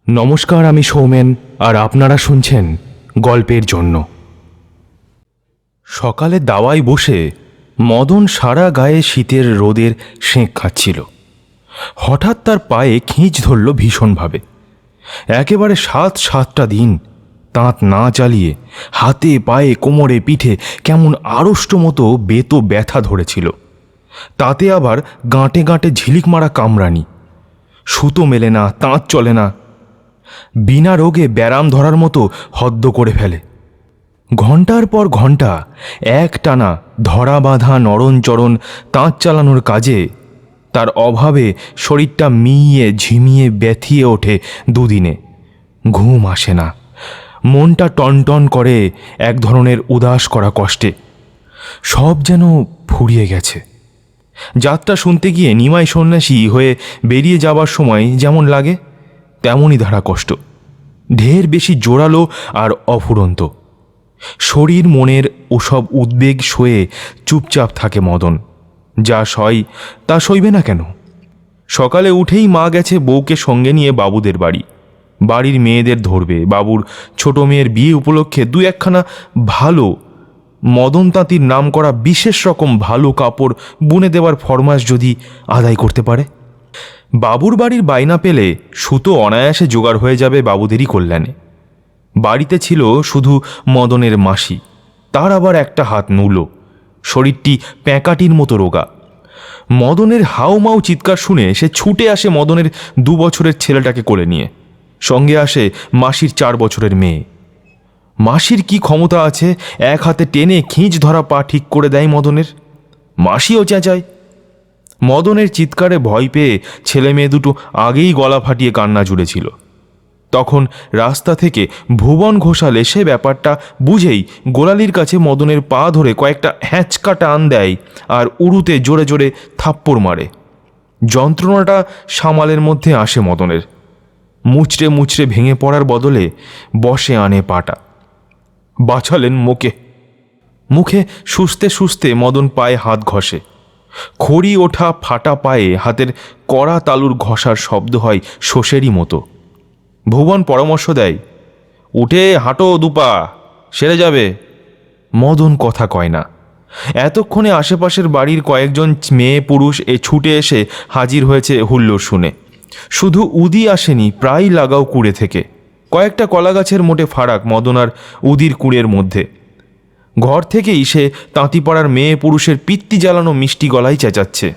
নমস্কার, আমি সৌমেন আর আপনারা শুনছেন গল্পের জন্য। সকালে দাওয়ায় বসে মদন সারা গায়ে শীতের রোদের সেঁক খাচ্ছিল। হঠাৎ তার পায়ে খিঁচ ধরল ভীষণভাবে। একেবারে 7-7টা দিন তাঁত না চালিয়ে হাতে পায়ে কোমরে পিঠে কেমন আড়ষ্ট মতো বেতো ব্যথা ধরেছিল। তাতে আবার গাঁটে গাঁটে ঝিলিক মারা কামড়ানি। সুতো মেলে না, তাঁত চলে না, বিনা রোগে ব্যারাম ধরার মতো হদ্দ করে ফেলে। ঘন্টার পর ঘন্টা একটানা ধরা বাঁধা নরণচরণ তাঁত চালানোর কাজে তার অভাবে শরীরটা মিইয়ে ঝিমিয়ে ব্যথিয়ে ওঠে। দুদিনে ঘুম আসে না, মনটা টনটন করে এক ধরনের উদাস করা কষ্টে। সব যেন ফুরিয়ে গেছে। যাত্রা শুনতে গিয়ে নিমাই সন্ন্যাসী হয়ে বেরিয়ে যাবার সময় যেমন লাগে তেমনই ধারা কষ্ট, ঢের বেশি জোরালো আর অফুরন্ত। শরীর মনের ওসব উদ্বেগ সয়ে চুপচাপ থাকে মদন। যা সয় তা সইবে না কেন? সকালে উঠেই মা গেছে বউকে সঙ্গে নিয়ে বাবুদের বাড়ি। বাড়ির মেয়েদের ধরবে। বাবুর ছোট মেয়ের বিয়ে উপলক্ষে 2-1খানা ভালো মদন তাঁতির নাম করা বিশেষ রকম ভালো কাপড় বুনে দেওয়ার ফরমাস যদি আদায় করতে পারে। বাবুর বাড়ির বায়না পেলে সুতো অনায়াসে জোগাড় হয়ে যাবে বাবুদেরই কল্যাণে। বাড়িতে ছিল শুধু মদনের মাসি, তার আবার একটা হাত নুলো, শরীরটি প্যাঁকাটির মতো রোগা। মদনের হাউমাউ চিৎকার শুনে সে ছুটে আসে মদনের 2 বছরের ছেলেটাকে কোলে নিয়ে। সঙ্গে আসে মাসির 4 বছরের মেয়ে। মাসির কি ক্ষমতা আছে এক হাতে টেনে খিঁচ ধরা পা ঠিক করে দেয় মদনের? মাসিও চেঁচায়। মদনের চিৎকারে ভয় পেয়ে ছেলে মেয়ে দুটো আগেই গলা ফাটিয়ে কান্না জুড়েছিল। তখন রাস্তা থেকে ভুবন ঘোষাল এসে ব্যাপারটা বুঝেই গোলালির কাছে মদনের পা ধরে কয়েকটা হ্যাঁচকা টান দেয় আর উড়ুতে জোরে জোরে থাপ্পড় মারে। যন্ত্রণাটা সামালের মধ্যে আসে মদনের। মুচড়ে মুচড়ে ভেঙে পড়ার বদলে বসে আনে পাটা। বাঁচালেন মুখে মুখে সুস্তে সুস্তে মদন পায়ে হাত ঘষে। খড়ি ওঠা ফাটা পায়ে হাতের কড়া তালুর ঘষার শব্দ হয় শোষেরই মতো। ভুবন পরামর্শ দেয়, উঠে হাঁটো, দুপা সেরে যাবে। মদন কথা কয় না। এতক্ষণে আশেপাশের বাড়ির কয়েকজন মেয়ে পুরুষ ছুটে এসে হাজির হয়েছে হুল্লোড় শুনে। শুধু উদি আসেনি, প্রায় লাগাও কুড়ে থেকে। কয়েকটা কলা গাছের মোটে ফারাক মদন আর উদির কুঁড়ের মধ্যে। ঘর থেকেই সে তাঁতিপাড়ার মেয়ে পুরুষের পিত্তি জ্বালানো মিষ্টি গলায় চেঁচাচ্ছে,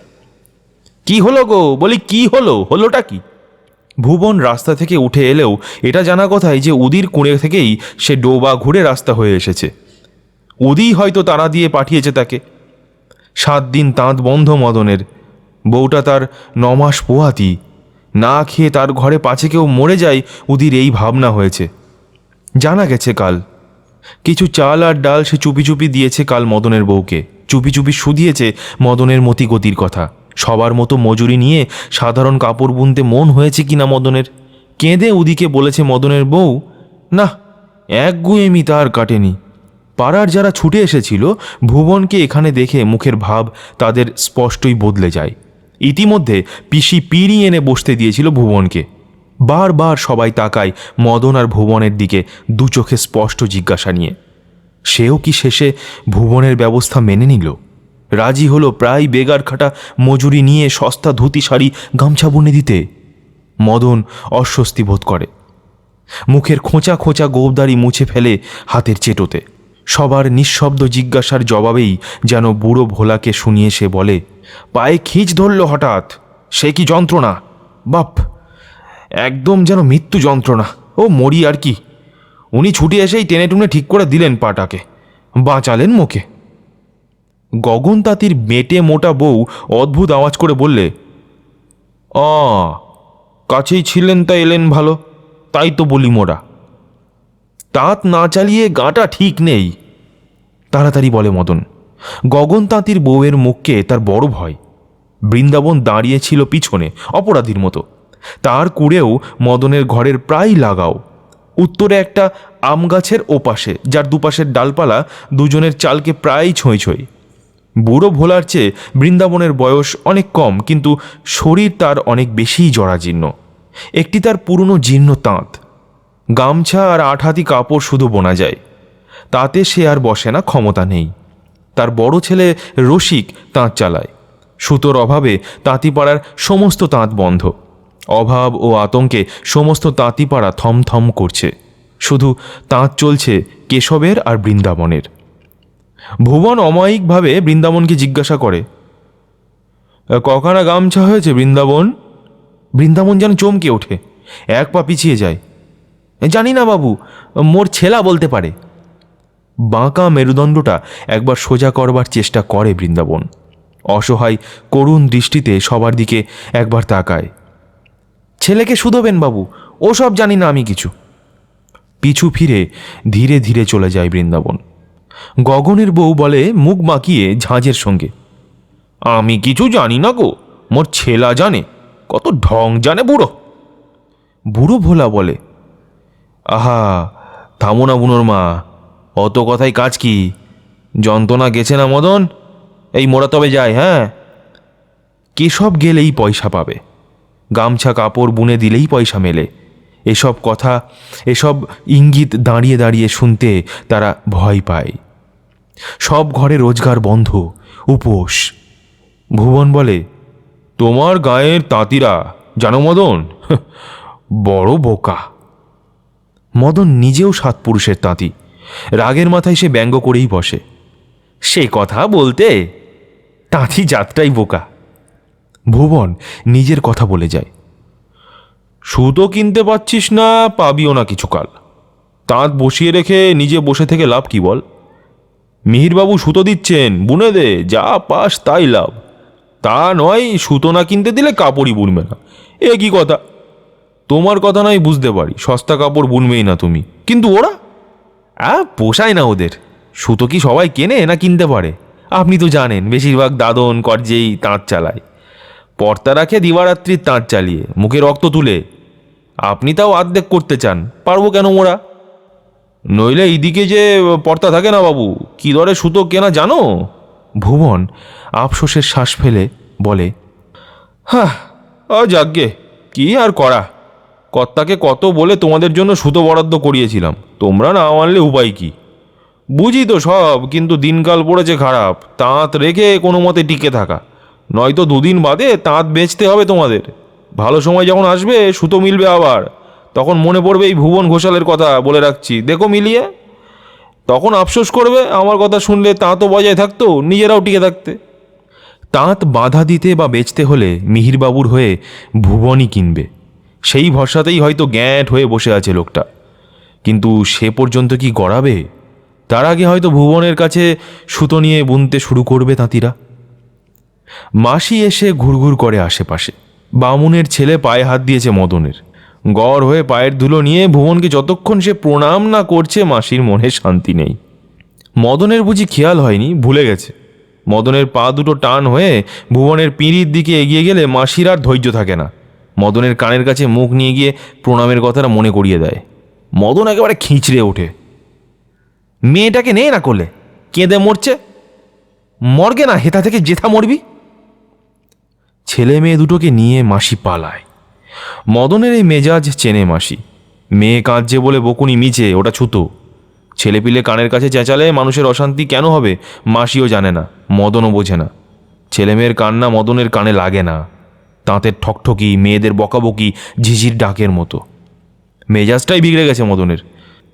কি হলো গো, বলি কি হলো, হলোটা কি? ভুবন রাস্তা থেকে উঠে এলেও এটা জানা কথাই যে উদির কুঁড়ে থেকেই সে ডোবা ঘুরে রাস্তা হয়ে এসেছে। উদিই হয়তো তাড়া দিয়ে পাঠিয়েছে তাকে। 7 দিন তাঁত বন্ধ মদনের। বউটা তার 9 মাস পোয়াতি। না খেয়ে তার ঘরে পাছে কেউ মরে যায়, উদির এই ভাবনা হয়েছে। জানা গেছে কাল কিছু চাল আর ডাল সে চুপি চুপি দিয়েছে কাল মদনের বউকে। চুপি চুপি শুধিয়েছে মদনের মতিগতির কথা। সবার মতো মজুরি নিয়ে সাধারণ কাপড় বুনতে মন হয়েছে কিনা মদনের। কেঁদে উদিকে বলেছে মদনের বউ, না, এক গুয়েমি তার কাটেনি। পাড়ার যারা ছুটে এসেছিল ভুবনকে এখানে দেখে মুখের ভাব তাদের স্পষ্টই বদলে যায়। ইতিমধ্যে পিসি পিঁড়ি এনে বসতে দিয়েছিল ভুবনকে। বারবার সবাই তাকায় মদন আর ভুবনের দিকে, 2 চোখে স্পষ্ট জিজ্ঞাসা নিয়ে। সেও কি শেষে ভুবনের ব্যবস্থা মেনে নিল? রাজি হলো প্রায় বেগার খাটা মজুরি নিয়ে সস্তা ধুতি শাড়ি গামছা বুনে দিতে? মদন অস্বস্তি বোধ করে। মুখের খোঁচা খোঁচা গোবদারি মুছে ফেলে হাতের চেটোতে। সবার নিঃশব্দ জিজ্ঞাসার জবাবেই যেন বুড়ো ভোলাকে শুনিয়ে সে বলে, পায়ে খিঁচ ধরল হঠাৎ, সে কি যন্ত্রণা! বাপ, একদম যেন মৃত্যু যন্ত্রণা। ও মরি আর কি। উনি ছুটে এসেই টেনে টুনে ঠিক করে দিলেন পাটাকে, বাঁচালেন মুখে। গগন তাঁতির বেটে মোটা বউ অদ্ভুত আওয়াজ করে বললে, কাছেই ছিলেন তা এলেন ভালো, তাই তো বলি মোরা। তাঁত না চালিয়ে গাঁটা ঠিক নেই, তাড়াতাড়ি বলে মদন। গগন তাঁতির বউয়ের মুখকে তার বড় ভয়। বৃন্দাবন দাঁড়িয়েছিল পিছনে অপরাধীর মতো। তার কুড়েও মদনের ঘরের প্রায় লাগাও। উত্তরে একটা আম গাছের ওপাশে, যার দুপাশের ডালপালা দুজনের চালকে প্রায় ছুঁই ছুঁই। বুড়ো ভোলার চেয়ে বৃন্দাবনের বয়স অনেক কম, কিন্তু শরীর তার অনেক বেশিই জরাজীর্ণ। একটি তার পুরনো জীর্ণ তাঁত, গামছা আর আঠাতি কাপড় শুধু বোনা যায়, তাতে সে আর বসে না, ক্ষমতা নেই। তার বড় ছেলে রসিক তাঁত চালায়। সুতোর অভাবে তাঁতিপাড়ার সমস্ত তাঁত বন্ধ। অভাব ও আতঙ্কে সমস্ত তাঁতিপাড়া থমথম করছে। শুধু তাঁত চলছে কেশবের আর বৃন্দাবনের। ভুবন অমায়িকভাবে বৃন্দাবনকে জিজ্ঞাসা করে, কখানা গামছা হয়েছে বৃন্দাবন? বৃন্দাবন যেন চমকে ওঠে, এক পা পিছিয়ে যায়। জানি না বাবু, মোর ছেলা বলতে পারে। বাঁকা মেরুদণ্ডটা একবার সোজা করবার চেষ্টা করে বৃন্দাবন। অসহায় করুণ দৃষ্টিতে সবার দিকে একবার তাকায়। ছেলেকে শুধোবেন বাবু, ও সব জানি না আমি কিছু। পিছু ফিরে ধীরে ধীরে চলে যায় বৃন্দাবন। গগনের বউ বলে মুখ বাঁকিয়ে ঝাঁঝের সঙ্গে, আমি কিছু জানি না গো, মোর ছেলা জানে, কত ঢং জানে বুড়ো। বুড়ো ভোলা বলে, আহা থামো না বুনোর মা, অত কথাই কাজ কি? যন্ত্রণা গেছে না মদন? এই মোরা তবে যায়। হ্যাঁ, কেশব গেলেই পয়সা পাবে, গামছা কাপড় বুনে দিলেই পয়সা মেলে, এসব কথা, এসব ইঙ্গিত দাঁড়িয়ে দাঁড়িয়ে শুনতে তারা ভয় পায়। সব ঘরে রোজগার বন্ধ, উপোস। ভুবন বলে, তোমার গায়ের তাঁতিরা জানো মদন, বড় বোকা। মদন নিজেও সাত পুরুষের তাঁতি। রাগের মাথায় সে ব্যঙ্গ করেই বসে, সে কথা বলতে তাঁতি জাতটাই বোকা। ভুবন নিজের কথা বলে যায়, সুতো কিনতে পাচ্ছিস না, পাবিও না কিছুকাল। তাঁত বসিয়ে রেখে নিজে বসে থেকে লাভ কি বল? মিহিরবাবু সুতো দিচ্ছেন, বুনে দে, যা পাস তাই লাভ। তা নয় সুতো না কিনতে দিলে কাপড়ই বুনবে না, এ কি কথা? তোমার কথা নয় বুঝতে পারি, সস্তা কাপড় বুনবেই না তুমি, কিন্তু ওরা পোষায় না ওদের। সুতো কি সবাই কেনে না কিনতে পারে? আপনি তো জানেন বেশিরভাগ দাদন কর্জেই তাঁত চালায়, পর্তা রাখে দিবারাত্রির তাঁত চালিয়ে, মুখে রক্ত তুলে। আপনি তাও আর্ধেক করতে চান, পারবো কেন মোরা? নইলে এইদিকে যে পর্তা থাকে না বাবু, কি দরে সুতো কেনা জানো? ভুবন আফসোসের শ্বাস ফেলে বলে, হ্যাঁ যাগ্গে, কি আর করা, কর্তাকে কত বলে তোমাদের জন্য সুতো বরাদ্দ করিয়েছিলাম, তোমরা না মানলে উপায় কি? বুঝি তো সব, কিন্তু দিনকাল পড়েছে খারাপ, তাঁত রেখে কোনো মতে টিকে থাকা, নয়তো দুদিন বাদে তাঁত বেচতে হবে তোমাদের। ভালো সময় যখন আসবে, সুতো মিলবে আবার, তখন মনে পড়বে এই ভুবন ঘোষালের কথা, বলে রাখছি, দেখো মিলিয়ে। তখন আফসোস করবে আমার কথা শুনলে, তাঁতও বজায় থাকতো, নিজেরাও টিকে থাকতে। তাঁত বাধা দিতে বা বেচতে হলে মিহিরবাবুর হয়ে ভুবনই কিনবে, সেই ভরসাতেই হয়তো গ্যাঁট হয়ে বসে আছে লোকটা। কিন্তু সে পর্যন্ত কি গড়াবে? তার আগে হয়তো ভুবনের কাছে সুতো নিয়ে বুনতে শুরু করবে তাঁতিরা। মাসি এসে ঘুরঘুর করে আশেপাশে। বামুনের ছেলে পায়ে হাত দিয়েছে মদনের। গড় হয়ে পায়ের ধুলো নিয়ে ভুবনকে যতক্ষণ সে প্রণাম না করছে, মাসির মনে শান্তি নেই। মদনের বুঝি খেয়াল হয়নি, ভুলে গেছে। মদনের পা দুটো টান হয়ে ভুবনের পিঁড়ির দিকে এগিয়ে গেলে মাসির আর ধৈর্য থাকে না। মদনের কানের কাছে মুখ নিয়ে গিয়ে প্রণামের কথাটা মনে করিয়ে দেয়। মদন একেবারে খিঁচড়ে ওঠে, মেয়েটাকে নে না করলে, কেঁদে মরছে, মর্গে না হেতা থেকে জেঠা মরবি। ছেলে মেয়ে দুটোকে নিয়ে মাসি পালায়। মদনের এই মেজাজ চেনে মাসি। মেয়ে কাঁদছে বলে বকুনি মিছে, ওটা ছুতো। ছেলেপিলে কানের কাছে চেঁচালে মানুষের অশান্তি কেন হবে মাসিও জানে না, মদনও বোঝে না। ছেলে মেয়ের কান্না মদনের কানে লাগে না, তাঁতের ঠকঠকি, মেয়েদের বকাবকি ঝিঝির ডাকের মতো। মেজাজটাই বিগড়ে গেছে মদনের।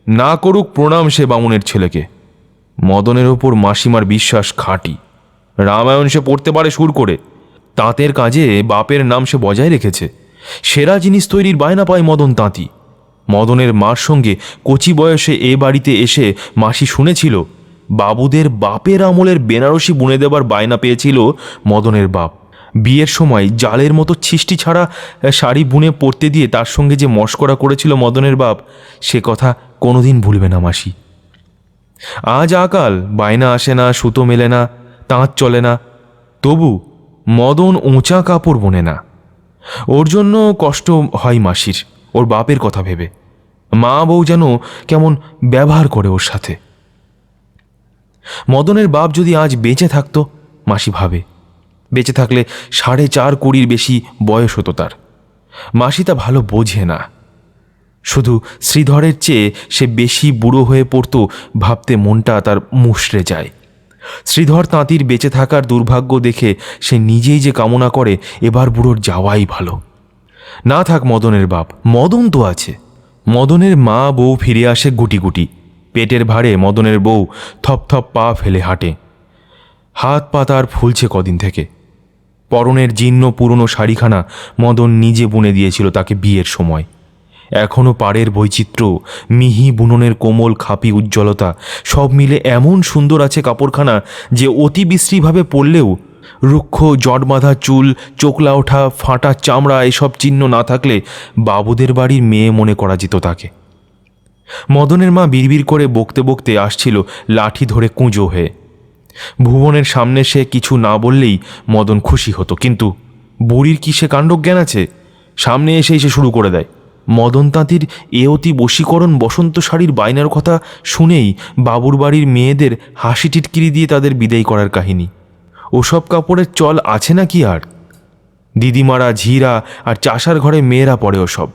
না করুক প্রণাম সে বামুনের ছেলেকে। মদনের ওপর মাসিমার বিশ্বাস খাঁটি। রামায়ণ সে পড়তে পারে সুর করে। তাঁতের কাজে বাপের নাম সে বজায় রেখেছে। সেরা জিনিস তৈরির বায়না পায় মদন তাঁতি। মদনের মার সঙ্গে কচি বয়সে এ বাড়িতে এসে মাসি শুনেছিল বাবুদের বাপের আমলের বেনারসি বুনে দেবার বায়না পেয়েছিল মদনের বাপ। বিয়ের সময় জালের মতো ছিষ্টি ছাড়া শাড়ি বুনে পরতে দিয়ে তার সঙ্গে যে মশকরা করেছিল মদনের বাপ, সে কথা কোনোদিন ভুলবে না মাসি। আজ আকাল বায়না আসে না, সুতো মেলে না, তাঁত চলে না, তবু মদন উঁচা কাপড় বোনে না। ওর জন্য কষ্ট হয় মাসির, ওর বাপের কথা ভেবে। মা বউ যেন কেমন ব্যবহার করে ওর সাথে। মদনের বাপ যদি আজ বেঁচে থাকতো, মাসি ভাবে, বেঁচে থাকলে 4.5 বেশি বয়স হতো তার। মাসি তা ভালো বোঝে না। শুধু শ্রীধরের চেয়ে সে বেশি বুড়ো হয়ে পড়ত ভাবতে মনটা তার মুষড়ে যায়। শ্রীধর তাঁতির বেঁচে থাকার দুর্ভাগ্য দেখে সে নিজেই যে কামনা করে এবার বুড়োর যাওয়াই ভালো। না থাক মদনের বাপ, মদন তো আছে। মদনের মা বউ ফিরে আসে গুটি গুটি। পেটের ভারে মদনের বউ থপথপ পা ফেলে হাঁটে। হাত পা তার ফুলছে কদিন থেকে। পরনের জীর্ণ পুরনো শাড়িখানা মদন নিজে বুনে দিয়েছিল তাকে বিয়ের সময়। এখনও পাড়ের বৈচিত্র্য, মিহি বুননের কোমল খাপি উজ্জ্বলতা সব মিলে এমন সুন্দর আছে কাপড়খানা যে অতি বিশ্রীভাবে পরলেও রুক্ষ জট বাঁধা চুল, চোখলা ওঠা ফাটা চামড়া এসব চিহ্ন না থাকলে বাবুদের বাড়ির মেয়ে মনে করা যেত তাকে। মদনের মা বিড়বিড় করে বকতে বকতে আসছিল লাঠি ধরে কুঁজো হয়ে। ভুবনের সামনে সে কিছু না বললেই মদন খুশি হতো, কিন্তু বুড়ির কি সে কাণ্ডজ্ঞান আছে? সামনে এসেই সে শুরু করে দেয়। মদন তাঁতির এ অতি বশীকরণ বসন্ত শাড়ির বায়নার কথা শুনেই বাবুর বাড়ির মেয়েদের হাসি টিটকিরি দিয়ে তাদের বিদায় করার কাহিনী। ওসব কাপড়ের চল আছে না কি আর? দিদিমারা, ঝিরা আর চাষার ঘরে মেয়েরা পরে ওসব।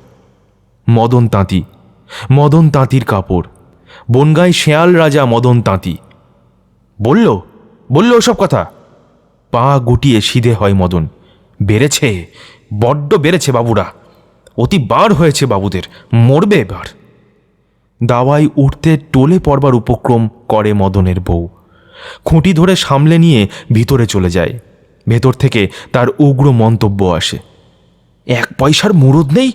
মদন তাঁতি, মদন তাঁতির কাপড়, বনগাঁয় শেয়াল রাজা মদন তাঁতি। বলল ওসব কথা? পা গুটিয়ে সিধে হয় মদন। বেড়েছে, বড্ড বেড়েছে বাবুরা, অতি বার হয়েছে বাবুদের, মরবে এবার। দাওয়ায় উঠতে টোলে পড়বার উপক্রম করে মদনের বউ। খুঁটি ধরে সামলে নিয়ে ভিতরে চলে যায়। ভেতর থেকে তার উগ্র মন্তব্য আসে, এক পয়সার মুরদ নেই,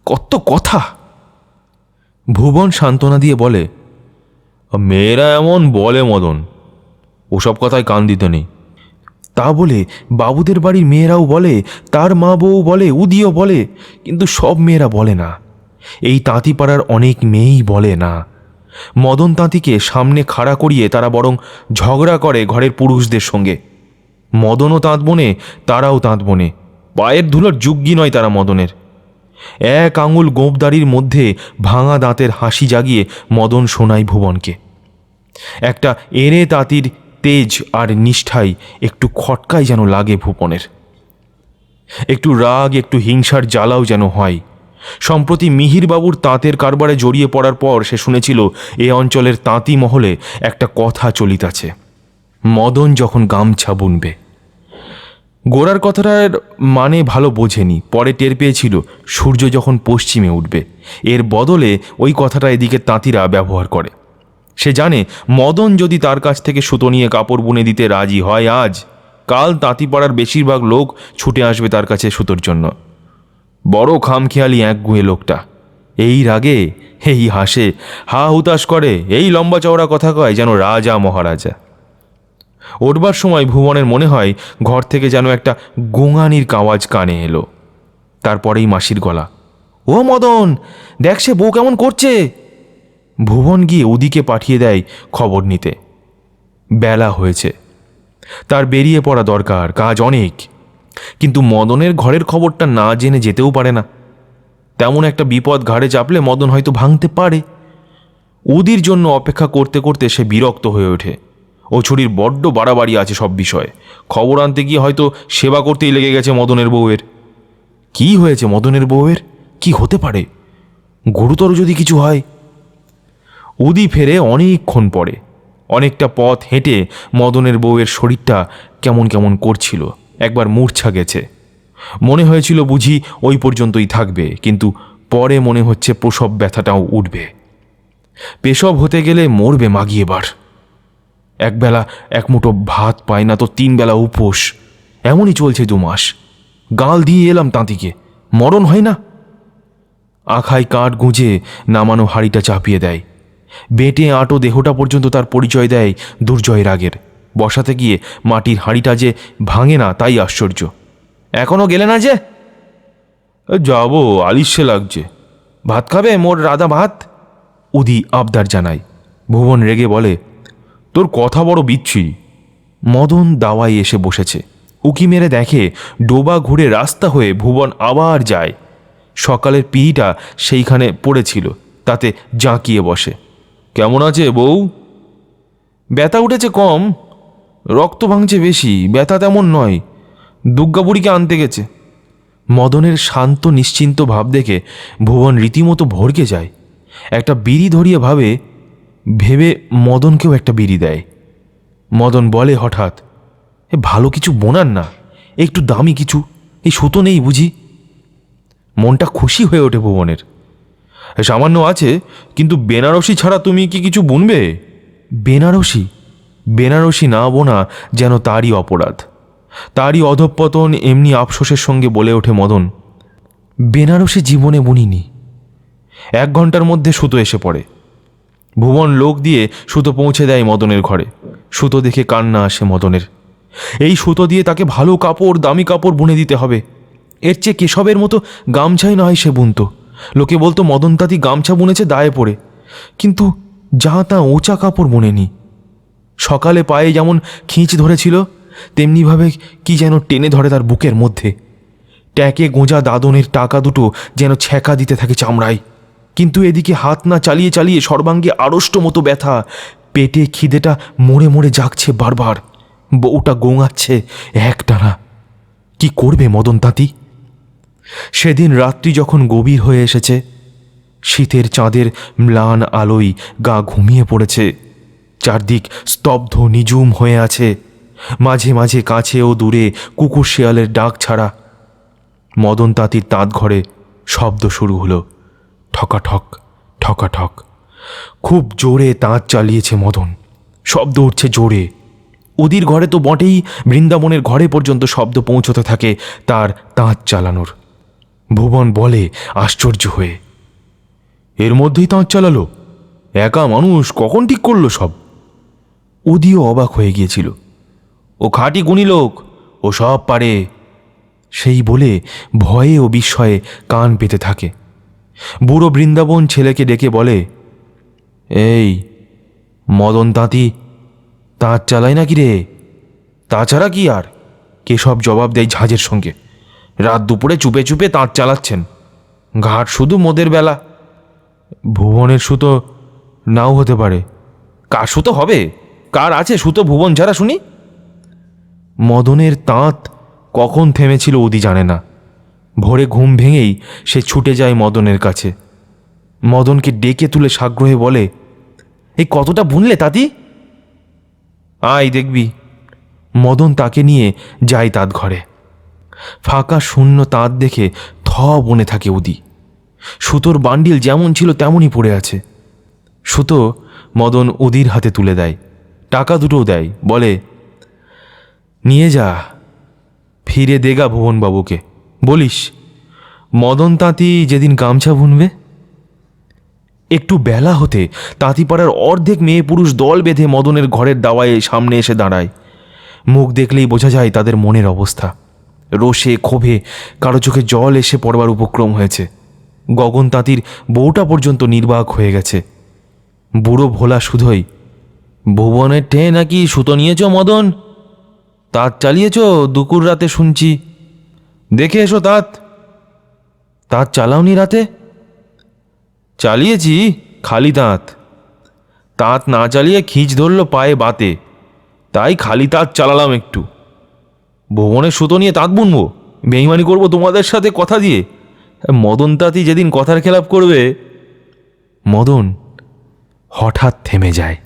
কত কথা। ভুবন সান্ত্বনা দিয়ে বলে, মেয়েরা এমন বলে মদন, ওসব কথায় কান দিতে নেই। তা বলে বাবুদের বাড়ির মেয়েরাও বলে, তার মা বউ বলে, উদিও বলে, কিন্তু সব মেয়েরা বলে না। এই তাঁতিপাড়ার অনেক মেয়েই বলে না। মদন তাঁতিকে সামনে খাড়া করিয়ে তারা বরং ঝগড়া করে ঘরের পুরুষদের সঙ্গে। মদনও তাঁত বোনে, তারাও তাঁত বোনে, পায়ের ধুলোর যুগ্গি নয় তারা মদনের। এক আঙুল গোঁপদারির মধ্যে ভাঙা দাঁতের হাসি জাগিয়ে মদন শোনায় ভুবনকে। একটা এড়ে তাঁতির তেজ আর নিষ্ঠায় একটু খটকাই যেন লাগে ভুবনের। একটু রাগ, একটু হিংসার জ্বালাও যেন হয়। সম্প্রতি মিহিরবাবুর তাঁতের কারবারে জড়িয়ে পড়ার পর সে শুনেছিল এ অঞ্চলের তাঁতি মহলে একটা কথা চলিতাছে, মদন যখন গামছা বুনবে। গোড়ার কথাটার মানে ভালো বোঝেনি, পরে টের পেয়েছিল সূর্য যখন পশ্চিমে উঠবে। এর বদলে ওই কথাটা এদিকে তাঁতিরা ব্যবহার করে। সে জানে মদন যদি তার কাছ থেকে সুতো নিয়ে কাপড় বুনে দিতে রাজি হয় আজ, কাল তাঁতিপাড়ার বেশিরভাগ লোক ছুটে আসবে তার কাছে সুতোর জন্য। বড় খামখেয়ালি একগুঁয়ে লোকটা। এই রাগে, এই হাসে, হা হুতাশ করে, এই লম্বা চওড়া কথা কয় যেন রাজা মহারাজা। ওঠবার সময় ভুবনের মনে হয় ঘর থেকে যেন একটা গোঙানির আওয়াজ কানে এলো। তারপরেই মাসির গলা, ও মদন, দেখ সে বউ কেমন করছে। ভুবন গিয়ে ওদিকে পাঠিয়ে দেয় খবর নিতে। বেলা হয়েছে, তার বেরিয়ে পড়া দরকার, কাজ অনেক। কিন্তু মদনের ঘরের খবরটা না জেনে যেতেও পারে না। তেমন একটা বিপদ ঘাড়ে চাপলে মদন হয়তো ভাঙতে পারে। উদির জন্য অপেক্ষা করতে করতে সে বিরক্ত হয়ে ওঠে। ও ছুরির বড্ড বাড়াবাড়ি আছে সব বিষয়ে। খবর আনতে গিয়ে হয়তো সেবা করতেই লেগে গেছে মদনের বউয়ের। কি হয়েছে মদনের বউয়ের? কি হতে পারে? গুরুতর যদি কিছু হয়? উদি ফেরে অনেকক্ষণ পরে। অনেকটা পথ হেঁটে মদনের বউয়ের শরীরটা কেমন কেমন করছিল, একবার মূর্ছা গেছে। মনে হয়েছিল বুঝি ওই পর্যন্তই থাকবে, কিন্তু পরে মনে হচ্ছে প্রসব ব্যথাটাও উঠবে। পেশব হতে গেলে মরবে মাগিয়েবার। একবেলা এক মুঠো ভাত পায় না তো 3 বেলা উপোস। এমনই চলছে 2 মাস। গাল দিয়ে এলাম তাঁতিকে, মরণ হয় না। আখায় কাঠ গুঁজে নামানো হাঁড়িটা চাপিয়ে দেয়। বেটে আঁটো দেহটা পর্যন্ত তার পরিচয় দেয় দুর্জয় রাগের। বসাতে গিয়ে মাটির হাঁড়িটা যে ভাঙে না তাই আশ্চর্য। এখনো গেলে না যে? যাবো, আলিস্যে লাগছে। ভাত খাবে মোর রাধা ভাত? উদি আবদার জানায়। ভুবন রেগে বলে, তোর কথা বড় বিচ্ছিরি। মদন দাওয়ায় এসে বসেছে। উকি মেরে দেখে ডোবা ঘুরে রাস্তা হয়ে ভুবন আবার যায়। সকালের পিঁড়িটা সেইখানে পড়েছিল, তাতে জাঁকিয়ে বসে। কেমন আছে বউ? ব্যথা উঠেছে কম, রক্ত ভাঙছে বেশি। ব্যথা তেমন নয়, দুর্গা বুড়িকে আনতে গেছে। মদনের শান্ত নিশ্চিন্ত ভাব দেখে ভুবন রীতিমতো ভড়কে যায়। একটা বিড়ি ধরিয়ে ভেবে মদনকেও একটা বিড়ি দেয়। মদন বলে হঠাৎ, এ ভালো কিছু বোনান না, একটু দামি কিছু, এই সুতো নেই বুঝি? মনটা খুশি হয়ে ওঠে ভুবনের। সামান্য আছে, কিন্তু বেনারসি ছাড়া তুমি কি কিছু বুনবে? বেনারসি? বেনারসি না বোনা যেন তারই অপরাধ, তারই অধঃপতন। এমনি আফসোসের সঙ্গে বলে ওঠে মদন, বেনারসি জীবনে বুনিনি। 1 ঘন্টার মধ্যে সুতো এসে পড়ে। ভুবন লোক দিয়ে সুতো পৌঁছে দেয় মদনের ঘরে। সুতো দেখে কান্না আসে মদনের। এই সুতো দিয়ে তাকে ভালো কাপড়, দামি কাপড় বুনে দিতে হবে। এর চেয়ে কেশবের মতো গামছাই না হয় সে বুনতো। লোকে বলতো মদন তাঁতি গামছা বুনেছে দায়ে পড়ে, কিন্তু যা তা ওচা কাপড় বুনেনি। সকালে পায়ে যেমন খিঁচ ধরেছিল, তেমনিভাবে কি যেন টেনে ধরে তার বুকের মধ্যে। ট্যাকে গোঁজা দাদনের টাকা দুটো যেন ছ্যাঁকা দিতে থাকে চামড়ায়। কিন্তু এদিকে হাত না চালিয়ে চালিয়ে সর্বাঙ্গে আড়ষ্ট মতো ব্যথা, পেটে খিদেটা মরে মরে জাগছে বারবার। বউটা গোঙাচ্ছে একটানা। কি করবে মদন তাঁতি? সেদিন রাত্রি যখন গভীর হয়ে এসেছে, শীতের চাঁদের ম্লান আলোয় গা ঘুমিয়ে পড়েছে, চারদিক স্তব্ধ নিঝুম হয়ে আছে, মাঝে মাঝে কাছে ও দূরে কুকুর শেয়ালের ডাক ছাড়া। মদন তাঁতির তাঁত ঘরে শব্দ শুরু হলো, ঠকাঠক ঠকাঠক। খুব জোরে তাঁত চালিয়েছে মদন, শব্দ উঠছে জোরে। ওদির ঘরে তো বটেই, বৃন্দাবনের ঘরে পর্যন্ত শব্দ পৌঁছতে থাকে তার তাঁত চালানোর। ভুবন বলে আশ্চর্য হয়ে, এর মধ্যেই তাঁত চালালো? একা মানুষ কখন ঠিক করলো সব? ওদিও অবাক হয়ে গিয়েছিল। ও খাঁটি গুণী লোক, ও সব পারে, সেই বলে ভয়ে ও বিস্ময়ে কান পেতে থাকে। বুড়ো বৃন্দাবন ছেলেকে ডেকে বলে, এই মদন তাঁতি তাঁত চালায় নাকি রে? তাছাড়া কি আর? কেশব জবাব দেয় ঝাঁঝের সঙ্গে, রাত দুপুরে চুপে চুপে তাঁত চালাচ্ছেন, ঘাট শুধু মোদের বেলা। ভুবনের সুতো নাও হতে পারে। কার সুতো হবে? কার আছে সুতো ভুবন ছাড়া শুনি? মদনের তাঁত কখন থেমেছিল ওদি জানে না। ভোরে ঘুম ভেঙেই সে ছুটে যায় মদনের কাছে। মদনকে ডেকে তুলে সাগ্রহে বলে, এই কতটা বুনলে তাঁতি? আয় দেখবি। মদন তাকে নিয়ে যায় তাঁত ঘরে। ফাঁকা শূন্য তাঁত দেখে থ বনে থাকে ওদি। সুতোর বান্ডিল যেমন ছিল তেমনই পড়ে আছে। সুতো মদন ওদির হাতে তুলে দেয়, টাকা দুটোও দেয়, বলে, নিয়ে যা, ফিরে দেগা ভুবনবাবুকে, বলিস মদন তাঁতি যেদিন গামছা বুনবে। একটু বেলা হতে তাঁতিপাড়ার অর্ধেক মেয়ে পুরুষ দল বেঁধে মদনের ঘরের দাওয়ায় সামনে এসে দাঁড়ায়। মুখ দেখলেই বোঝা যায় তাদের মনের অবস্থা। রোষে ক্ষোভে কারো চোখে জল এসে পড়বার উপক্রম হয়েছে। গগন তাঁতির বউটা পর্যন্ত নির্বাক হয়ে গেছে। বুড়ো ভোলা শুধোই, ভুবনের ঠে নাকি সুতো নিয়েছ মদন? তাঁত চালিয়েছ দুপুর রাতে শুনছি। দেখে এসো তাঁত। তাঁত চালাওনি রাতে? চালিয়েছি, খালি তাঁত। তাঁত না চালিয়ে খিঁচ ধরল পায়ে বাতে, তাই খালি তাঁত চালালাম একটু। ভুবনের সুতো নিয়ে তাঁত বুনবো? বেইমানি করবো তোমাদের সাথে কথা দিয়ে? মদন তাঁতি যেদিন কথার খেলাপ করবে। মদন হঠাৎ থেমে যায়।